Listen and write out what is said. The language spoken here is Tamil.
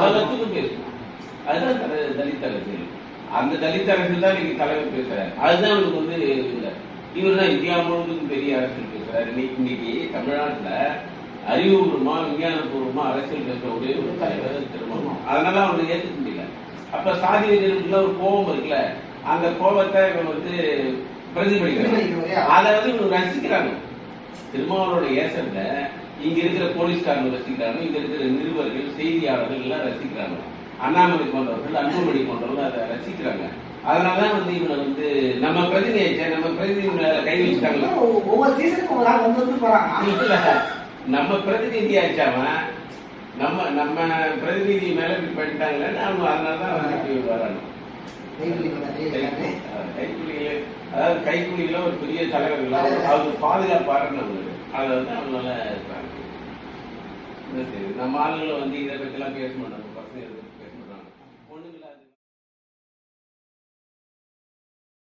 உலகத்துக்கும் பேசணும். அதுதான் தலித் அரசியல். அந்த தலித் அரசியல் தான் இன்னைக்கு தலைவர் பேசுறாரு. அதுதான் அவருக்கு வந்து இல்லை. இவர் தான் இந்தியா முழுவதும் பெரிய அரசியல் பேசுறாரு. இன்னைக்கு தமிழ்நாட்டுல அறிவுபூர்வமா விஞ்ஞானபூர்வமா அரசியல் பேசக்கூடிய ஒரு தலைவர் திருமணம். அதனால அவனுக்கு ஏற்றுக்க முடியல. அப்ப சாதி வெறியர்களுக்குள்ள ஒரு கோபம் இருக்குல்ல, அந்த கோபத்தை இவன் வந்து பிரதிபலிக்கிறாங்க. அதை வந்து இவங்க ரசிக்கிறாங்க. திருமாவளோட ஏசத்தை இங்க இருக்கிற போலீஸ்காரங்க ரசிக்கிறாங்க, இங்க இருக்கிற நிருபர்கள் செய்தியாளர்கள் எல்லாம் ரசிக்கிறாங்க, அண்ணாமலை போன்றவர்கள் அன்புமணி போன்றவர்கள் அதை ரசிக்கிறாங்க. அதனாலதான் வந்து இவனை வந்து நம்ம பிரதிநிதி கை வச்சுட்டாங்க. ஒவ்வொரு சீசனுக்கும் ஒரு ஆள் வந்து போறாங்க. நம்ம பிரதிநிதி ஆச்சாவன் நம்ம நம்ம பிரதிநிதி மேல இப்படி பண்ணிட்டாங்களேன்னு அவங்க அதனாலதான் வந்து வராங்க. கைக்கூலிகளே, அதாவது கைக்கூலிகள ஒரு பெரிய தலைவர்களா அவங்க பாதுகாப்பாருன்னு அவங்களுக்கு அதை வந்து அவங்களால இருக்காங்க. நம்ம ஆளுங்களை வந்து இதை பத்தி எல்லாம் பேச மாட்டாங்க, பசங்க பேச மாட்டாங்க. ஒண்ணுங்களா